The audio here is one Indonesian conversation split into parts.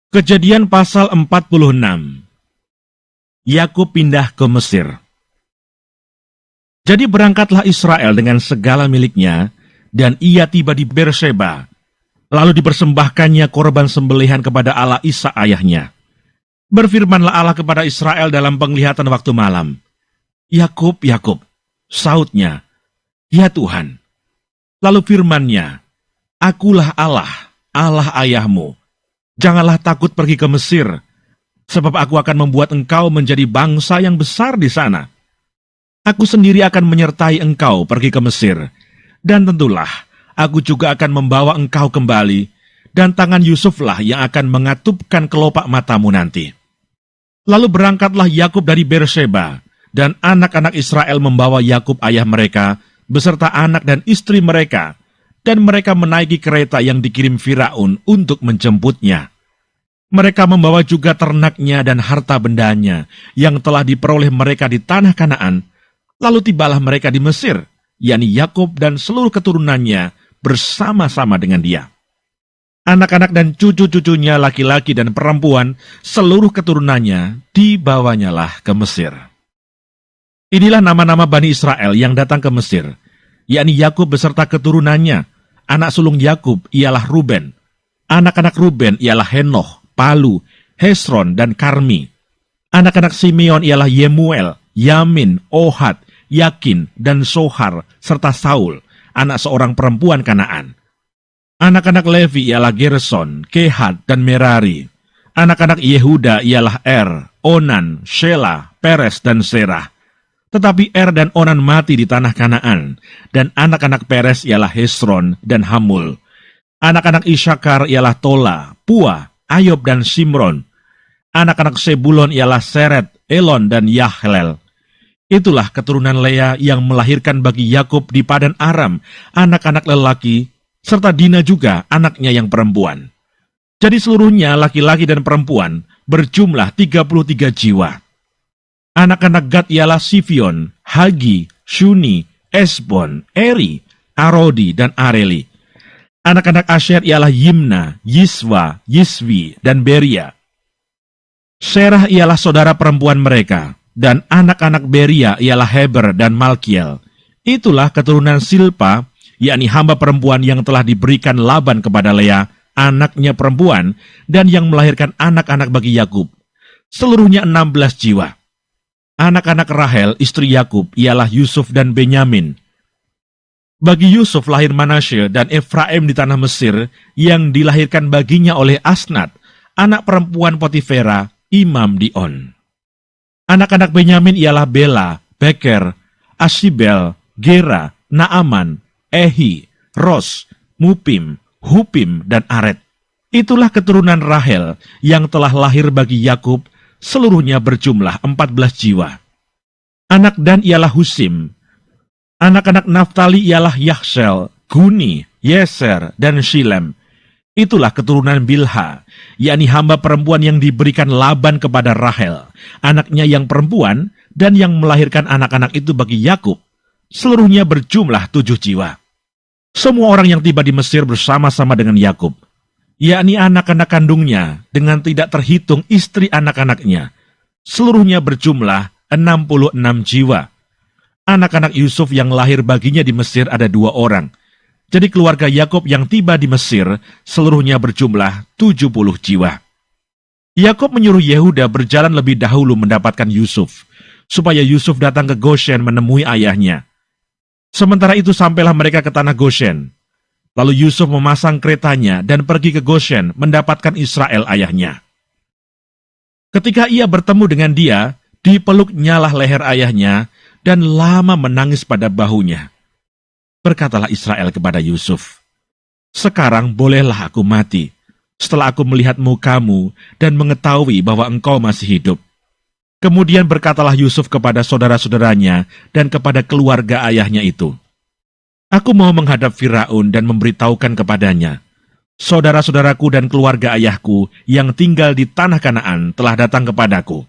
Kejadian pasal 46. Yakub pindah ke Mesir. Jadi berangkatlah Israel dengan segala miliknya, dan ia tiba di Berseba. Lalu dipersembahkannya korban sembelihan kepada Allah Isa ayahnya. Berfirmanlah Allah kepada Israel dalam penglihatan waktu malam. Yakub, Yakub, sautnya, ya Tuhan. Lalu firman-Nya, Akulah Allah, Allah ayahmu. Janganlah takut pergi ke Mesir, sebab aku akan membuat engkau menjadi bangsa yang besar di sana. Aku sendiri akan menyertai engkau pergi ke Mesir, dan tentulah aku juga akan membawa engkau kembali, dan tangan Yusuflah yang akan mengatupkan kelopak matamu nanti. Lalu berangkatlah Yakub dari Berseba, dan anak-anak Israel membawa Yakub ayah mereka, beserta anak dan istri mereka, dan mereka menaiki kereta yang dikirim Firaun untuk menjemputnya. Mereka membawa juga ternaknya dan harta bendanya yang telah diperoleh mereka di tanah Kanaan. Lalu tibalah mereka di Mesir, yakni Yakub dan seluruh keturunannya bersama-sama dengan dia. Anak-anak dan cucu-cucunya laki-laki dan perempuan, seluruh keturunannya dibawanyalah ke Mesir. Inilah nama-nama Bani Israel yang datang ke Mesir, yakni Yakub beserta keturunannya. Anak sulung Yakub ialah Ruben. Anak-anak Ruben ialah Henoch, Palu, Hesron, dan Karmi. Anak-anak Simeon ialah Yemuel, Yamin, Ohad, Yakin, dan Sohar, serta Saul, anak seorang perempuan Kanaan. Anak-anak Levi ialah Gerson, Kehat, dan Merari. Anak-anak Yehuda ialah Er, Onan, Shelah, Peres, dan Serah. Tetapi Er dan Onan mati di tanah Kanaan, dan anak-anak Peres ialah Hesron dan Hamul. Anak-anak Isakar ialah Tola, Pua, Ayob, dan Simron. Anak-anak Sebulon ialah Seret, Elon, dan Yahlel. Itulah keturunan Lea yang melahirkan bagi Yakub di Padan Aram, anak-anak lelaki, serta Dina juga anaknya yang perempuan. Jadi seluruhnya laki-laki dan perempuan berjumlah 33 jiwa. Anak-anak Gad ialah Sifion, Hagi, Shuni, Esbon, Eri, Arodi, dan Areli. Anak-anak Asher ialah Yimna, Yiswa, Yiswi, dan Beria. Serah ialah saudara perempuan mereka, dan anak-anak Beria ialah Heber dan Malkiel. Itulah keturunan Silpa, yakni hamba perempuan yang telah diberikan Laban kepada Lea, anaknya perempuan, dan yang melahirkan anak-anak bagi Yakub. Seluruhnya 16 jiwa. Anak-anak Rahel, istri Yakub, ialah Yusuf dan Benyamin. Bagi Yusuf lahir Manasye dan Efraim di tanah Mesir, yang dilahirkan baginya oleh Asnat, anak perempuan Potifera, imam di On. Anak-anak Benyamin ialah Bela, Beker, Asibel, Gera, Naaman, Ehi, Ros, Mupim, Hupim, dan Aret. Itulah keturunan Rahel yang telah lahir bagi Yakub, seluruhnya berjumlah 14 jiwa. Anak Dan ialah Husim. Anak-anak Naftali ialah Yahsel, Guni, Yeser, dan Shilem. Itulah keturunan Bilha, yakni hamba perempuan yang diberikan Laban kepada Rahel, anaknya yang perempuan, dan yang melahirkan anak-anak itu bagi Yakub. Seluruhnya berjumlah 7 jiwa. Semua orang yang tiba di Mesir bersama-sama dengan Yakub, yakni anak-anak kandungnya, dengan tidak terhitung istri anak-anaknya. Seluruhnya berjumlah 66 jiwa. Anak-anak Yusuf yang lahir baginya di Mesir ada 2 orang. Jadi keluarga Yakub yang tiba di Mesir, seluruhnya berjumlah 70 jiwa. Yakub menyuruh Yehuda berjalan lebih dahulu mendapatkan Yusuf, supaya Yusuf datang ke Goshen menemui ayahnya. Sementara itu sampailah mereka ke tanah Goshen. Lalu Yusuf memasang keretanya dan pergi ke Goshen mendapatkan Israel ayahnya. Ketika ia bertemu dengan dia, dipeluknyalah leher ayahnya dan lama menangis pada bahunya. Berkatalah Israel kepada Yusuf, "Sekarang bolehlah aku mati, setelah aku melihat mukamu dan mengetahui bahwa engkau masih hidup." Kemudian berkatalah Yusuf kepada saudara-saudaranya dan kepada keluarga ayahnya itu, "Aku mau menghadap Firaun dan memberitahukan kepadanya, saudara-saudaraku dan keluarga ayahku yang tinggal di tanah Kanaan telah datang kepadaku.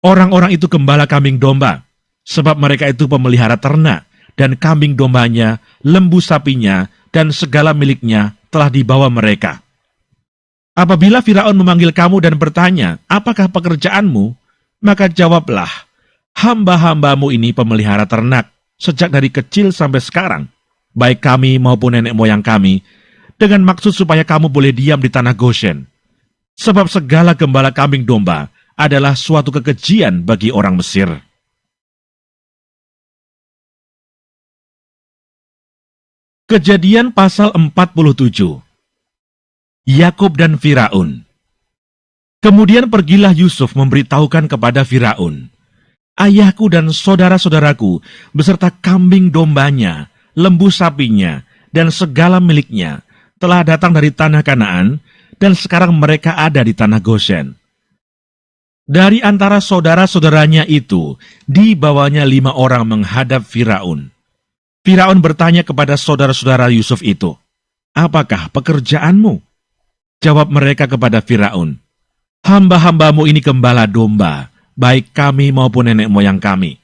Orang-orang itu gembala kambing domba, sebab mereka itu pemelihara ternak, dan kambing dombanya, lembu sapinya, dan segala miliknya telah dibawa mereka. Apabila Firaun memanggil kamu dan bertanya, apakah pekerjaanmu? Maka jawablah, hamba-hambamu ini pemelihara ternak, sejak dari kecil sampai sekarang, baik kami maupun nenek moyang kami, dengan maksud supaya kamu boleh diam di tanah Goshen. Sebab segala gembala kambing domba adalah suatu kekejian bagi orang Mesir. Kejadian pasal 47. Yakub dan Firaun. Kemudian pergilah Yusuf memberitahukan kepada Firaun, ayahku dan saudara-saudaraku beserta kambing dombanya, lembu sapinya, dan segala miliknya telah datang dari tanah Kanaan, dan sekarang mereka ada di tanah Goshen. Dari antara saudara-saudaranya itu, dibawanya 5 orang menghadap Firaun. Firaun bertanya kepada saudara-saudara Yusuf itu, apakah pekerjaanmu? Jawab mereka kepada Firaun, hamba-hambamu ini gembala domba, baik kami maupun nenek moyang kami.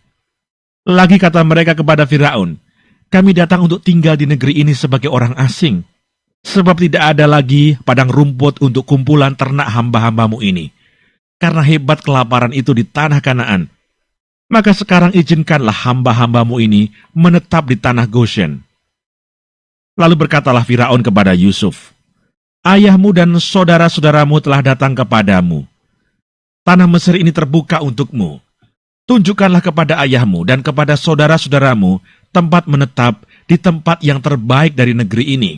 Lagi kata mereka kepada Firaun, kami datang untuk tinggal di negeri ini sebagai orang asing, sebab tidak ada lagi padang rumput untuk kumpulan ternak hamba-hambamu ini, karena hebat kelaparan itu di tanah Kanaan. Maka sekarang izinkanlah hamba-hambamu ini menetap di tanah Goshen. Lalu berkatalah Firaun kepada Yusuf, ayahmu dan saudara-saudaramu telah datang kepadamu. Tanah Mesir ini terbuka untukmu. Tunjukkanlah kepada ayahmu dan kepada saudara-saudaramu tempat menetap di tempat yang terbaik dari negeri ini.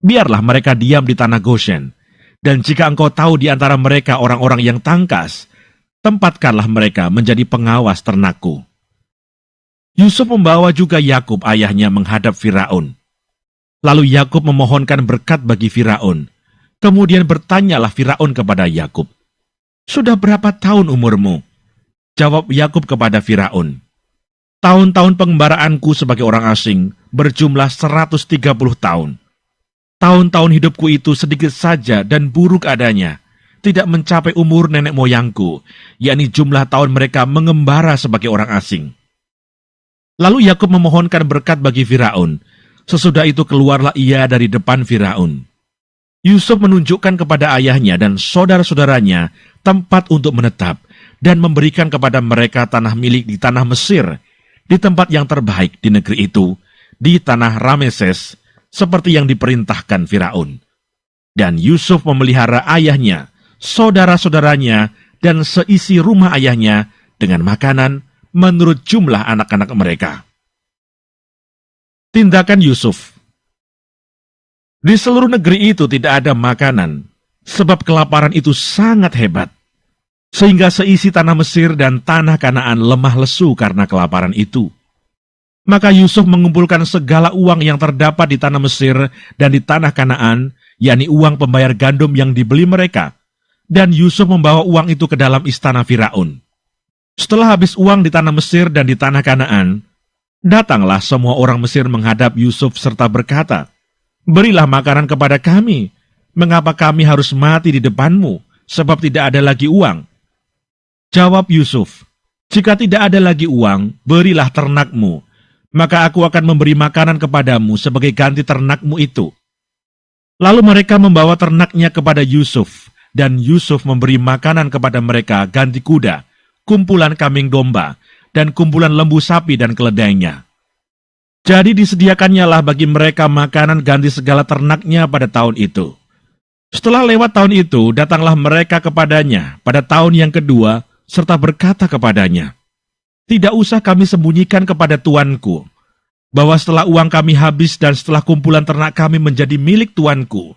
Biarlah mereka diam di tanah Goshen, dan jika engkau tahu di antara mereka orang-orang yang tangkas, tempatkanlah mereka menjadi pengawas ternakku. Yusuf membawa juga Yakub ayahnya menghadap Firaun. Lalu Yakub memohonkan berkat bagi Firaun. Kemudian bertanyalah Firaun kepada Yakub, sudah berapa tahun umurmu? Jawab Yakub kepada Firaun, tahun-tahun pengembaraanku sebagai orang asing berjumlah 130 tahun. Tahun-tahun hidupku itu sedikit saja dan buruk adanya, tidak mencapai umur nenek moyangku, yakni jumlah tahun mereka mengembara sebagai orang asing. Lalu Yakub memohonkan berkat bagi Firaun. Sesudah itu keluarlah ia dari depan Firaun. Yusuf menunjukkan kepada ayahnya dan saudara-saudaranya tempat untuk menetap dan memberikan kepada mereka tanah milik di tanah Mesir, di tempat yang terbaik di negeri itu, di tanah Rameses, seperti yang diperintahkan Firaun. Dan Yusuf memelihara ayahnya, saudara-saudaranya, dan seisi rumah ayahnya dengan makanan menurut jumlah anak-anak mereka. Tindakan Yusuf. Di seluruh negeri itu tidak ada makanan, sebab kelaparan itu sangat hebat, sehingga seisi tanah Mesir dan tanah Kanaan lemah lesu karena kelaparan itu. Maka Yusuf mengumpulkan segala uang yang terdapat di tanah Mesir dan di tanah Kanaan, yakni uang pembayar gandum yang dibeli mereka, dan Yusuf membawa uang itu ke dalam istana Firaun. Setelah habis uang di tanah Mesir dan di tanah Kanaan, datanglah semua orang Mesir menghadap Yusuf serta berkata, berilah makanan kepada kami, mengapa kami harus mati di depanmu, sebab tidak ada lagi uang? Jawab Yusuf, jika tidak ada lagi uang, berilah ternakmu, maka aku akan memberi makanan kepadamu sebagai ganti ternakmu itu. Lalu mereka membawa ternaknya kepada Yusuf, dan Yusuf memberi makanan kepada mereka ganti kuda, kumpulan kambing domba, dan kumpulan lembu sapi dan keledainya. Jadi disediakannya lah bagi mereka makanan ganti segala ternaknya pada tahun itu. Setelah lewat tahun itu, datanglah mereka kepadanya pada tahun yang kedua, serta berkata kepadanya, tidak usah kami sembunyikan kepada tuanku, bahwa setelah uang kami habis dan setelah kumpulan ternak kami menjadi milik tuanku,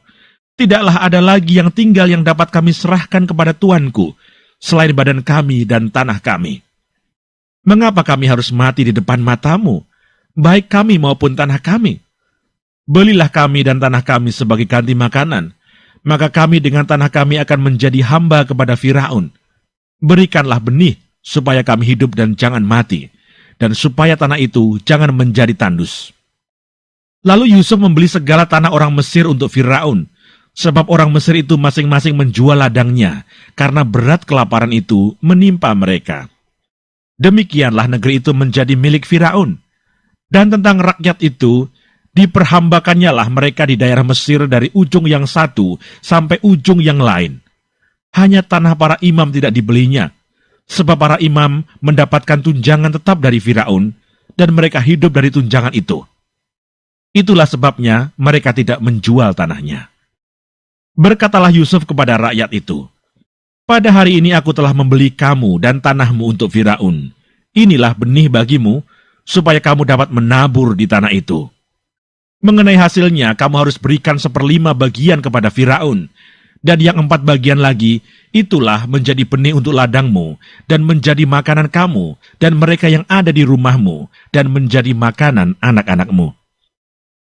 tidaklah ada lagi yang tinggal yang dapat kami serahkan kepada tuanku, selain badan kami dan tanah kami. Mengapa kami harus mati di depan matamu, baik kami maupun tanah kami? Belilah kami dan tanah kami sebagai ganti makanan, maka kami dengan tanah kami akan menjadi hamba kepada Firaun. Berikanlah benih, supaya kami hidup dan jangan mati, dan supaya tanah itu jangan menjadi tandus. Lalu Yusuf membeli segala tanah orang Mesir untuk Firaun, sebab orang Mesir itu masing-masing menjual ladangnya, karena berat kelaparan itu menimpa mereka. Demikianlah negeri itu menjadi milik Firaun. Dan tentang rakyat itu, Diperhambakannya lah mereka di daerah Mesir dari ujung yang satu sampai ujung yang lain. Hanya tanah para imam tidak dibelinya, sebab para imam mendapatkan tunjangan tetap dari Firaun, dan mereka hidup dari tunjangan itu. Itulah sebabnya mereka tidak menjual tanahnya. Berkatalah Yusuf kepada rakyat itu, "Pada hari ini aku telah membeli kamu dan tanahmu untuk Firaun. Inilah benih bagimu, supaya kamu dapat menabur di tanah itu. Mengenai hasilnya, kamu harus berikan 1/5 bagian kepada Firaun, dan yang 4 bagian lagi, itulah menjadi benih untuk ladangmu, dan menjadi makanan kamu, dan mereka yang ada di rumahmu, dan menjadi makanan anak-anakmu."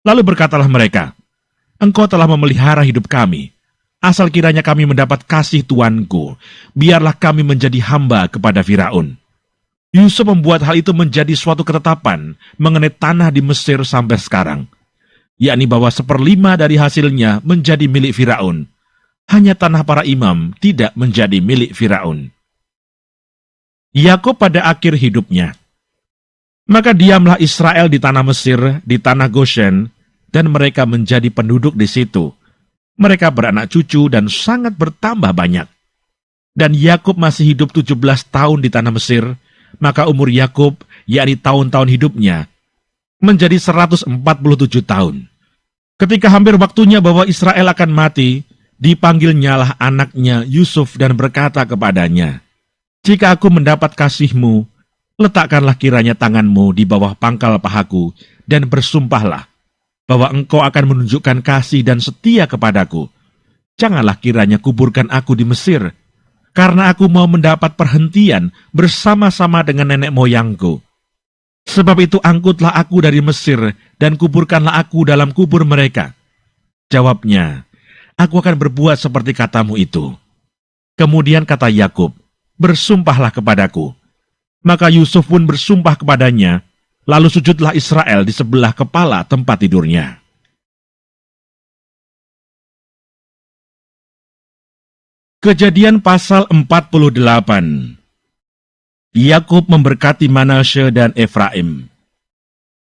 Lalu berkatalah mereka, "Engkau telah memelihara hidup kami. Asal kiranya kami mendapat kasih tuanku, biarlah kami menjadi hamba kepada Firaun." Yusuf membuat hal itu menjadi suatu ketetapan mengenai tanah di Mesir sampai sekarang, yakni bahwa 1/5 dari hasilnya menjadi milik Firaun. Hanya tanah para imam tidak menjadi milik Firaun. Yakub pada akhir hidupnya. Maka diamlah Israel di tanah Mesir, di tanah Goshen, dan mereka menjadi penduduk di situ. Mereka beranak cucu dan sangat bertambah banyak. Dan Yakub masih hidup 17 tahun di tanah Mesir, maka umur Yakub, yakni tahun-tahun hidupnya, menjadi 147 tahun. Ketika hampir waktunya bahwa Israel akan mati, dipanggilnyalah anaknya Yusuf dan berkata kepadanya, "Jika aku mendapat kasihmu, letakkanlah kiranya tanganmu di bawah pangkal pahaku, dan bersumpahlah bahwa engkau akan menunjukkan kasih dan setia kepadaku. Janganlah kiranya kuburkan aku di Mesir, karena aku mau mendapat perhentian bersama-sama dengan nenek moyangku. Sebab itu angkutlah aku dari Mesir, dan kuburkanlah aku dalam kubur mereka." Jawabnya, "Aku akan berbuat seperti katamu itu." Kemudian kata Yakub, "Bersumpahlah kepadaku." Maka Yusuf pun bersumpah kepadanya, lalu sujudlah Israel di sebelah kepala tempat tidurnya. Kejadian pasal 48. Yakub memberkati Manasye dan Efraim.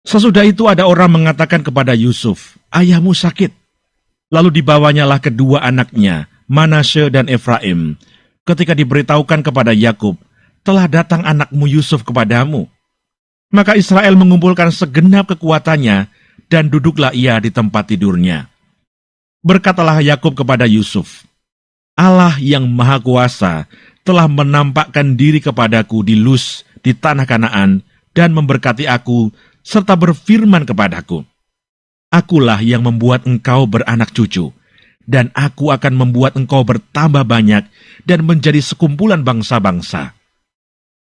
Sesudah itu ada orang mengatakan kepada Yusuf, "Ayahmu sakit." Lalu dibawanyalah kedua anaknya, Manasye dan Efraim. Ketika diberitahukan kepada Yakub, "Telah datang anakmu Yusuf kepadamu." Maka Israel mengumpulkan segenap kekuatannya, dan duduklah ia di tempat tidurnya. Berkatalah Yakub kepada Yusuf, "Allah yang Maha Kuasa telah menampakkan diri kepadaku di Luz, di tanah Kanaan, dan memberkati aku, serta berfirman kepadaku, 'Akulah yang membuat engkau beranak cucu, dan aku akan membuat engkau bertambah banyak dan menjadi sekumpulan bangsa-bangsa.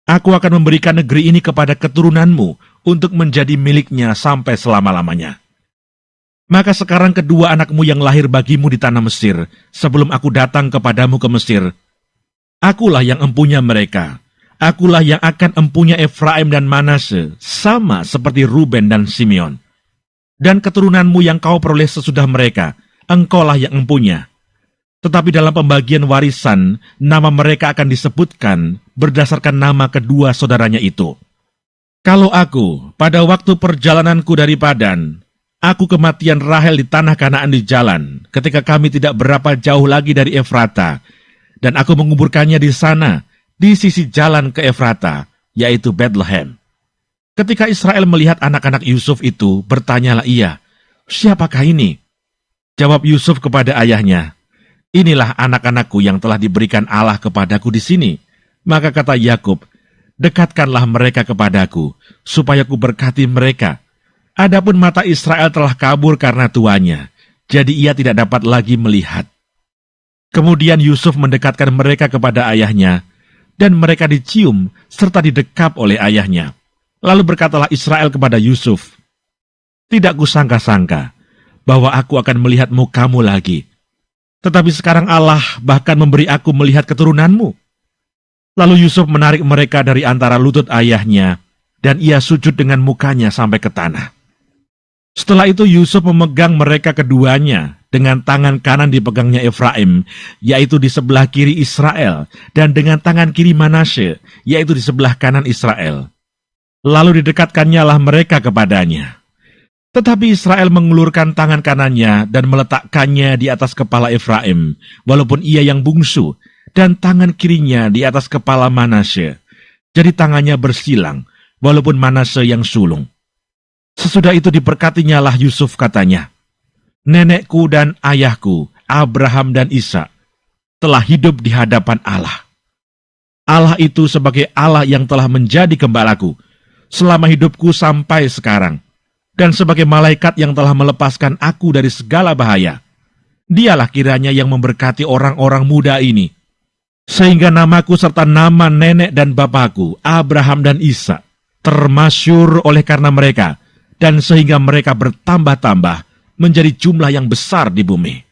Aku akan memberikan negeri ini kepada keturunanmu untuk menjadi miliknya sampai selama-lamanya.' Maka sekarang kedua anakmu yang lahir bagimu di tanah Mesir, sebelum aku datang kepadamu ke Mesir, akulah yang empunya mereka. Akulah yang akan empunya Efraim dan Manasye, sama seperti Ruben dan Simeon. Dan keturunanmu yang kau peroleh sesudah mereka, engkaulah yang empunya. Tetapi dalam pembagian warisan, nama mereka akan disebutkan berdasarkan nama kedua saudaranya itu. Kalau aku, pada waktu perjalananku dari Padan, aku kematian Rahel di tanah Kanaan di jalan, ketika kami tidak berapa jauh lagi dari Efrata, dan aku menguburkannya di sana, di sisi jalan ke Efrata, yaitu Bethlehem. Ketika Israel melihat anak-anak Yusuf itu, bertanyalah ia, 'Siapakah ini?' Jawab Yusuf kepada ayahnya, 'Inilah anak-anakku yang telah diberikan Allah kepadaku di sini.' Maka kata Yakub, 'Dekatkanlah mereka kepadaku, supaya ku berkati mereka.' Adapun mata Israel telah kabur karena tuanya, jadi ia tidak dapat lagi melihat. Kemudian Yusuf mendekatkan mereka kepada ayahnya, dan mereka dicium serta didekap oleh ayahnya. Lalu berkatalah Israel kepada Yusuf, 'Tidak kusangka-sangka bahwa aku akan melihat mukamu lagi. Tetapi sekarang Allah bahkan memberi aku melihat keturunanmu.' Lalu Yusuf menarik mereka dari antara lutut ayahnya, dan ia sujud dengan mukanya sampai ke tanah. Setelah itu Yusuf memegang mereka keduanya, dengan tangan kanan dipegangnya Efraim, yaitu di sebelah kiri Israel, dan dengan tangan kiri Manasye, yaitu di sebelah kanan Israel. Lalu didekatkannya lah mereka kepadanya. Tetapi Israel mengulurkan tangan kanannya dan meletakkannya di atas kepala Efraim, walaupun ia yang bungsu, dan tangan kirinya di atas kepala Manasye. Jadi tangannya bersilang, walaupun Manasye yang sulung. Sesudah itu diberkatinya lah Yusuf katanya, "Nenekku dan ayahku, Abraham dan Ishak, telah hidup di hadapan Allah. Allah itu sebagai Allah yang telah menjadi gembalaku selama hidupku sampai sekarang, dan sebagai malaikat yang telah melepaskan aku dari segala bahaya. Dialah kiranya yang memberkati orang-orang muda ini, sehingga namaku serta nama nenek dan bapakku, Abraham dan Ishak, termasyhur oleh karena mereka, dan sehingga mereka bertambah-tambah menjadi jumlah yang besar di bumi."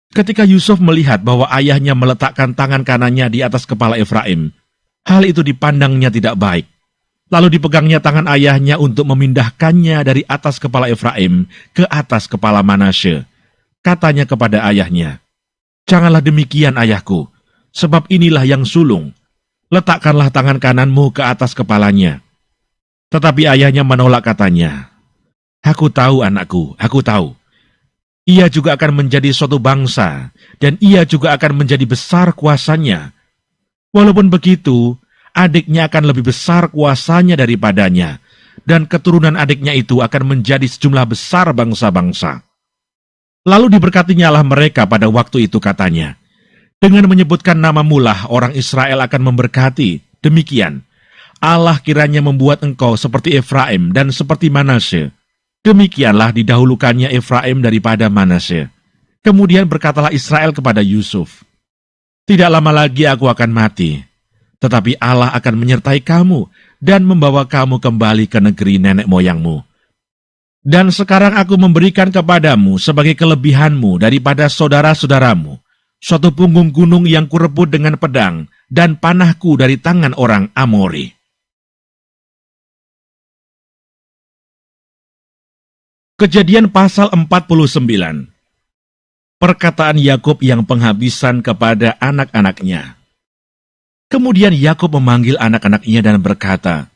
Ketika Yusuf melihat bahwa ayahnya meletakkan tangan kanannya di atas kepala Efraim, hal itu dipandangnya tidak baik. Lalu dipegangnya tangan ayahnya untuk memindahkannya dari atas kepala Efraim ke atas kepala Manasye. Katanya kepada ayahnya, "Janganlah demikian, ayahku, sebab inilah yang sulung. Letakkanlah tangan kananmu ke atas kepalanya." Tetapi ayahnya menolak, katanya, "Aku tahu, anakku, aku tahu. Ia juga akan menjadi suatu bangsa, dan ia juga akan menjadi besar kuasanya. Walaupun begitu, adiknya akan lebih besar kuasanya daripadanya, dan keturunan adiknya itu akan menjadi sejumlah besar bangsa-bangsa." Lalu diberkatinya lah mereka pada waktu itu, katanya, "Dengan menyebutkan namamu lah orang Israel akan memberkati. Demikian, Allah kiranya membuat engkau seperti Efraim dan seperti Manasye." Demikianlah didahulukannya Efraim daripada Manasye. Kemudian berkatalah Israel kepada Yusuf, "Tidak lama lagi aku akan mati, tetapi Allah akan menyertai kamu dan membawa kamu kembali ke negeri nenek moyangmu. Dan sekarang aku memberikan kepadamu sebagai kelebihanmu daripada saudara-saudaramu, suatu punggung gunung yang kurebut dengan pedang dan panahku dari tangan orang Amori." Kejadian pasal 49. Perkataan Yakub yang penghabisan kepada anak-anaknya. Kemudian Yakub memanggil anak-anaknya dan berkata,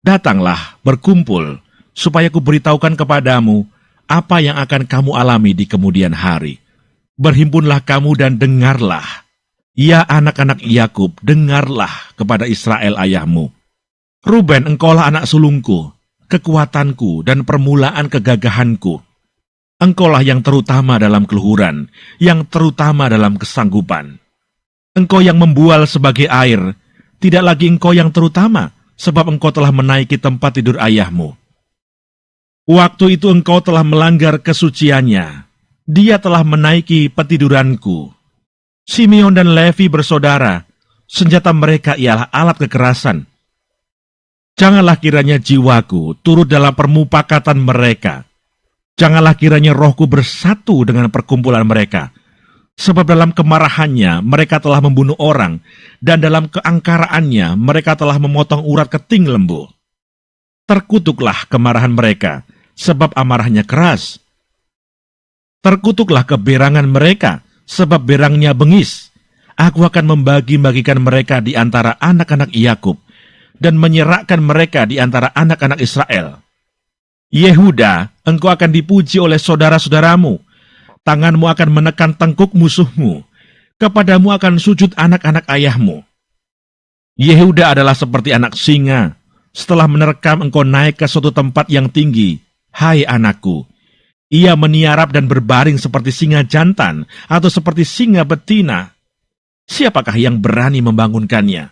"Datanglah, berkumpul, supaya kuberitahukan kepadamu apa yang akan kamu alami di kemudian hari. Berhimpunlah kamu dan dengarlah. Ya anak-anak Yakub, dengarlah kepada Israel ayahmu. Ruben, engkaulah anak sulungku, kekuatanku dan permulaan kegagahanku. Engkaulah yang terutama dalam keluhuran, yang terutama dalam kesanggupan. Engkau yang membual sebagai air, tidak lagi engkau yang terutama, sebab engkau telah menaiki tempat tidur ayahmu. Waktu itu engkau telah melanggar kesuciannya, dia telah menaiki petiduranku. Simeon dan Levi bersaudara, senjata mereka ialah alat kekerasan. Janganlah kiranya jiwaku turut dalam permupakatan mereka. Janganlah kiranya rohku bersatu dengan perkumpulan mereka. Sebab dalam kemarahannya mereka telah membunuh orang, dan dalam keangkaraannya mereka telah memotong urat keting lembu. Terkutuklah kemarahan mereka, sebab amarahnya keras. Terkutuklah keberangan mereka, sebab berangnya bengis. Aku akan membagi-bagikan mereka di antara anak-anak Yakub, dan menyerakkan mereka di antara anak-anak Israel. Yehuda, engkau akan dipuji oleh saudara-saudaramu. Tanganmu akan menekan tengkuk musuhmu. Kepadamu akan sujud anak-anak ayahmu. Yehuda adalah seperti anak singa. Setelah menerkam engkau naik ke suatu tempat yang tinggi. Hai anakku, ia meniarap dan berbaring seperti singa jantan atau seperti singa betina. Siapakah yang berani membangunkannya?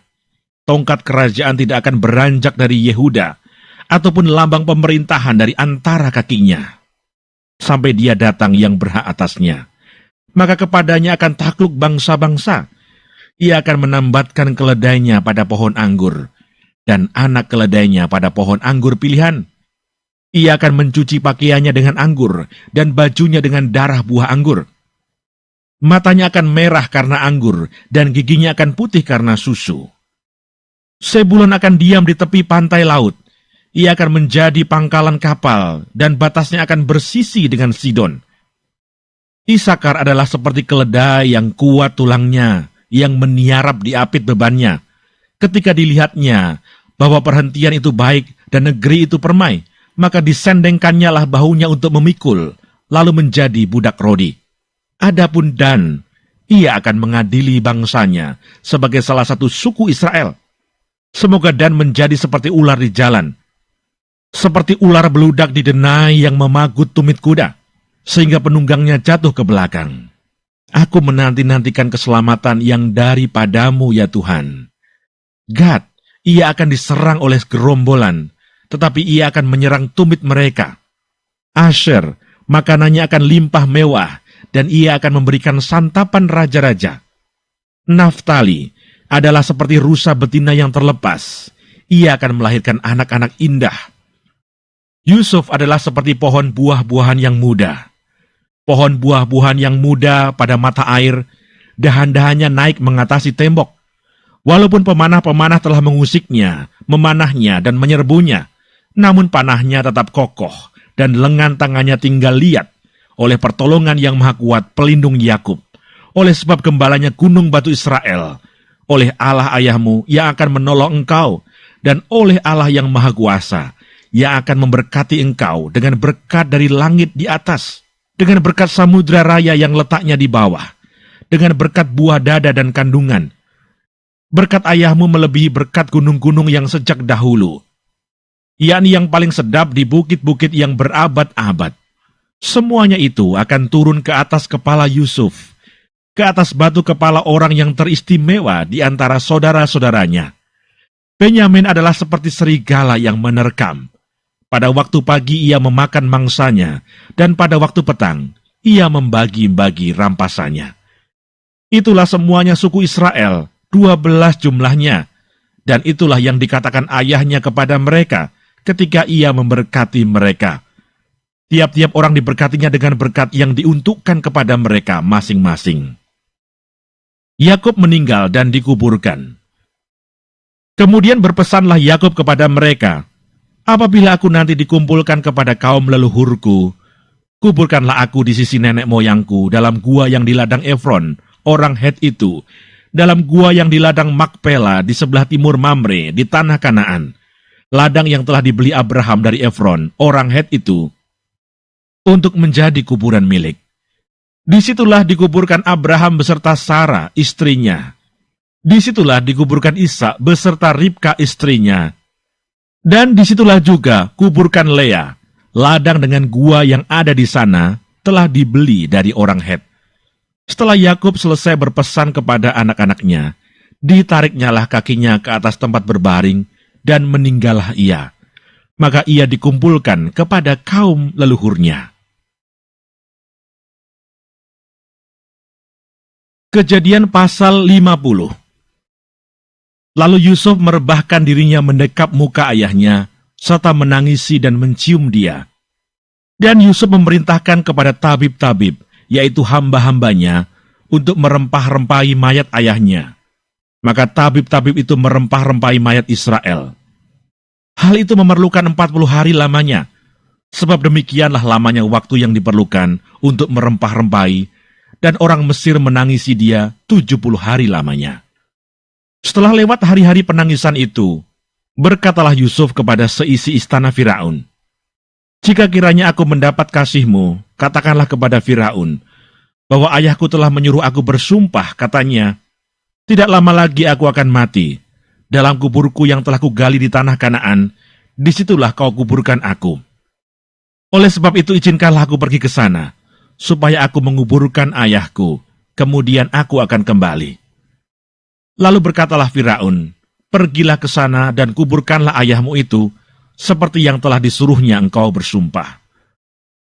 Tongkat kerajaan tidak akan beranjak dari Yehuda, ataupun lambang pemerintahan dari antara kakinya, sampai dia datang yang berhak atasnya. Maka kepadanya akan takluk bangsa-bangsa. Ia akan menambatkan keledainya pada pohon anggur, dan anak keledainya pada pohon anggur pilihan. Ia akan mencuci pakaiannya dengan anggur, dan bajunya dengan darah buah anggur. Matanya akan merah karena anggur, dan giginya akan putih karena susu. Sebulon akan diam di tepi pantai laut. Ia akan menjadi pangkalan kapal, dan batasnya akan bersisi dengan Sidon. Isakar adalah seperti keledai yang kuat tulangnya, yang meniarap di apit bebannya. Ketika dilihatnya bahwa perhentian itu baik dan negeri itu permai, maka disendengkannyalah bahunya untuk memikul, lalu menjadi budak rodi. Adapun Dan, ia akan mengadili bangsanya sebagai salah satu suku Israel. Semoga Dan menjadi seperti ular di jalan, seperti ular beludak di denai yang memagut tumit kuda, sehingga penunggangnya jatuh ke belakang. Aku menanti-nantikan keselamatan yang daripadamu, ya Tuhan. Gad, ia akan diserang oleh gerombolan, tetapi ia akan menyerang tumit mereka. Asher, makanannya akan limpah mewah, dan ia akan memberikan santapan raja-raja. Naftali adalah seperti rusa betina yang terlepas. Ia akan melahirkan anak-anak indah. Yusuf adalah seperti pohon buah-buahan yang muda. Pohon buah-buahan yang muda pada mata air, dahan-dahannya naik mengatasi tembok. Walaupun pemanah-pemanah telah mengusiknya, memanahnya, dan menyerbunya, namun panahnya tetap kokoh, dan lengan tangannya tinggal liat, oleh pertolongan yang maha kuat pelindung Yakub, oleh sebab gembalanya gunung batu Israel, oleh Allah ayahmu yang akan menolong engkau, dan oleh Allah yang maha kuasa, yang akan memberkati engkau dengan berkat dari langit di atas, dengan berkat samudra raya yang letaknya di bawah, dengan berkat buah dada dan kandungan. Berkat ayahmu melebihi berkat gunung-gunung yang sejak dahulu, yakni yang paling sedap di bukit-bukit yang berabad-abad. Semuanya itu akan turun ke atas kepala Yusuf, ke atas batu kepala orang yang teristimewa di antara saudara-saudaranya. Benyamin adalah seperti serigala yang menerkam. Pada waktu pagi ia memakan mangsanya, dan pada waktu petang ia membagi-bagi rampasannya. Itulah semuanya suku Israel, 12 jumlahnya, dan itulah yang dikatakan ayahnya kepada mereka ketika ia memberkati mereka. Tiap-tiap orang diberkatinya dengan berkat yang diuntukkan kepada mereka masing-masing. Yakub meninggal dan dikuburkan. Kemudian berpesanlah Yakub kepada mereka, apabila aku nanti dikumpulkan kepada kaum leluhurku, kuburkanlah aku di sisi nenek moyangku dalam gua yang di ladang Efron, orang Het itu, dalam gua yang di ladang Makpela di sebelah timur Mamre di tanah Kanaan, ladang yang telah dibeli Abraham dari Efron, orang Het itu, untuk menjadi kuburan milik. Disitulah dikuburkan Abraham beserta Sarah, istrinya. Disitulah dikuburkan Ishak beserta Ribka, istrinya. Dan disitulah juga kuburkan Lea. Ladang dengan gua yang ada di sana telah dibeli dari orang Het. Setelah Yakub selesai berpesan kepada anak-anaknya, ditariknyalah kakinya ke atas tempat berbaring, dan meninggallah ia. Maka ia dikumpulkan kepada kaum leluhurnya. Kejadian pasal 50. Lalu Yusuf merebahkan dirinya mendekap muka ayahnya, serta menangisi dan mencium dia. Dan Yusuf memerintahkan kepada tabib-tabib, yaitu hamba-hambanya, untuk merempah-rempahi mayat ayahnya. Maka tabib-tabib itu merempah-rempahi mayat Israel. Hal itu memerlukan 40 hari lamanya, sebab demikianlah lamanya waktu yang diperlukan untuk merempah-rempahi, dan orang Mesir menangisi dia 70 hari lamanya. Setelah lewat hari-hari penangisan itu, berkatalah Yusuf kepada seisi istana Firaun, "Jika kiranya aku mendapat kasihmu, katakanlah kepada Firaun, bahwa ayahku telah menyuruh aku bersumpah," katanya, "tidak lama lagi aku akan mati. Dalam kuburku yang telah kugali di tanah Kanaan, disitulah kau kuburkan aku. Oleh sebab itu izinkanlah aku pergi ke sana, supaya aku menguburkan ayahku, kemudian aku akan kembali." Lalu berkatalah Firaun, "Pergilah ke sana dan kuburkanlah ayahmu itu, seperti yang telah disuruhnya engkau bersumpah."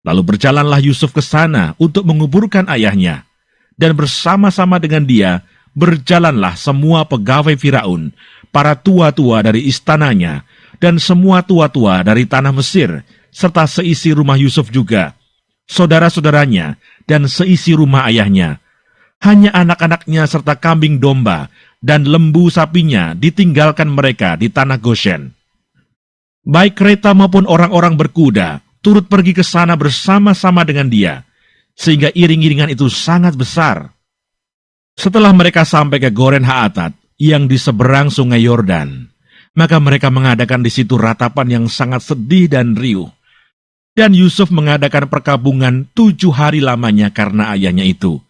Lalu berjalanlah Yusuf ke sana untuk menguburkan ayahnya, dan bersama-sama dengan dia berjalanlah semua pegawai Firaun, para tua-tua dari istananya, dan semua tua-tua dari tanah Mesir, serta seisi rumah Yusuf juga, saudara-saudaranya, dan seisi rumah ayahnya. Hanya anak-anaknya serta kambing domba dan lembu sapinya ditinggalkan mereka di tanah Goshen. Baik kereta maupun orang-orang berkuda turut pergi ke sana bersama-sama dengan dia, sehingga iring-iringan itu sangat besar. Setelah mereka sampai ke Goren Haatat, yang di seberang sungai Yordan, maka mereka mengadakan di situ ratapan yang sangat sedih dan riuh, Dan Yusuf mengadakan perkabungan 7 hari lamanya karena ayahnya itu.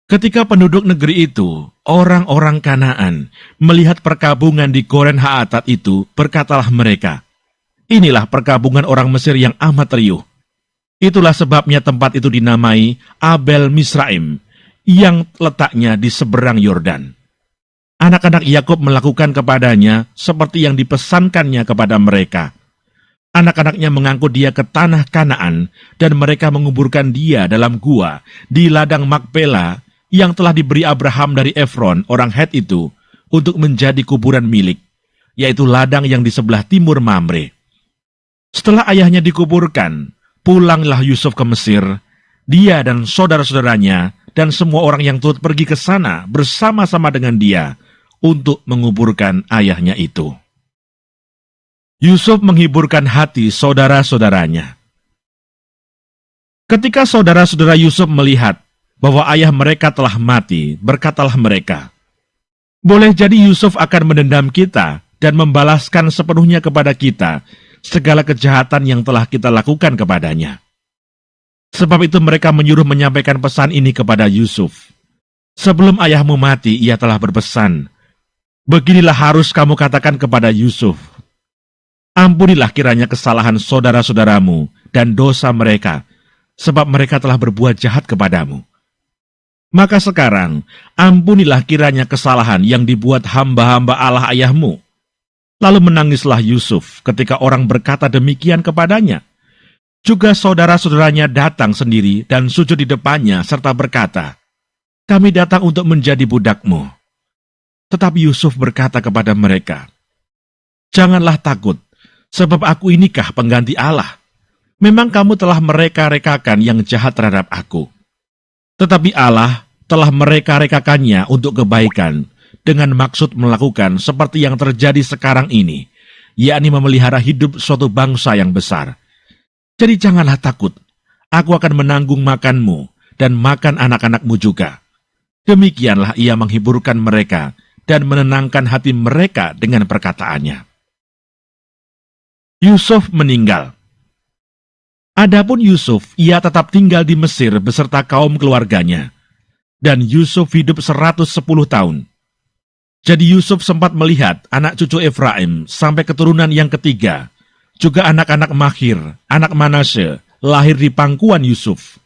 Ketika penduduk negeri itu, orang-orang Kanaan, melihat perkabungan di Goren Haatat itu, berkatalah mereka, "Inilah perkabungan orang Mesir yang amat riuh." Itulah sebabnya tempat itu dinamai Abel Misraim, yang letaknya di seberang Yordan. Anak-anak Yakub melakukan kepadanya seperti yang dipesankannya kepada mereka. Anak-anaknya mengangkut dia ke tanah Kanaan, dan mereka menguburkan dia dalam gua di ladang Makpela yang telah diberi Abraham dari Efron, orang Het itu, untuk menjadi kuburan milik, yaitu ladang yang di sebelah timur Mamre. Setelah ayahnya dikuburkan, pulanglah Yusuf ke Mesir, dia dan saudara-saudaranya, dan semua orang yang turut pergi ke sana bersama-sama dengan dia untuk menguburkan ayahnya itu. Yusuf menghiburkan hati saudara-saudaranya. Ketika saudara-saudara Yusuf melihat bahwa ayah mereka telah mati, berkatalah mereka, "Boleh jadi Yusuf akan mendendam kita dan membalaskan sepenuhnya kepada kita segala kejahatan yang telah kita lakukan kepadanya." Sebab itu mereka menyuruh menyampaikan pesan ini kepada Yusuf. "Sebelum ayahmu mati, ia telah berpesan, 'Beginilah harus kamu katakan kepada Yusuf, ampunilah kiranya kesalahan saudara-saudaramu dan dosa mereka, sebab mereka telah berbuat jahat kepadamu. Maka sekarang, ampunilah kiranya kesalahan yang dibuat hamba-hamba Allah ayahmu.' Lalu menangislah Yusuf ketika orang berkata demikian kepadanya. Juga saudara-saudaranya datang sendiri dan sujud di depannya serta berkata, 'Kami datang untuk menjadi budakmu.' Tetapi Yusuf berkata kepada mereka, 'Janganlah takut, sebab aku inikah pengganti Allah. Memang kamu telah mereka-rekakan yang jahat terhadap aku. Tetapi Allah telah mereka-rekakannya untuk kebaikan, dengan maksud melakukan seperti yang terjadi sekarang ini, yakni memelihara hidup suatu bangsa yang besar. Jadi janganlah takut, aku akan menanggung makanmu dan makan anak-anakmu juga.' Demikianlah ia menghiburkan mereka dan menenangkan hati mereka dengan perkataannya." Yusuf meninggal. Adapun Yusuf, ia tetap tinggal di Mesir beserta kaum keluarganya. Dan Yusuf hidup 110 tahun. Jadi Yusuf sempat melihat anak cucu Efraim sampai keturunan yang ketiga, juga anak-anak Makhir, anak Manasye, lahir di pangkuan Yusuf.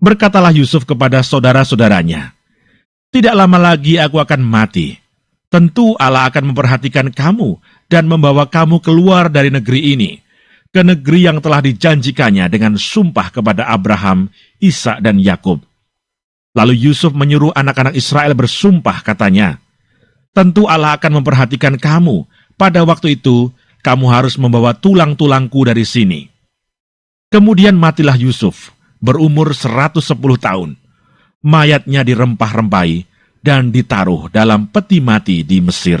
Berkatalah Yusuf kepada saudara-saudaranya, "Tidak lama lagi aku akan mati. Tentu Allah akan memperhatikan kamu dan membawa kamu keluar dari negeri ini, ke negeri yang telah dijanjikannya dengan sumpah kepada Abraham, Ishak dan Yakub." Lalu Yusuf menyuruh anak-anak Israel bersumpah, katanya, "Tentu Allah akan memperhatikan kamu. Pada waktu itu, kamu harus membawa tulang-tulangku dari sini." Kemudian matilah Yusuf, berumur 110 tahun. Mayatnya dirempah-rempahi dan ditaruh dalam peti mati di Mesir.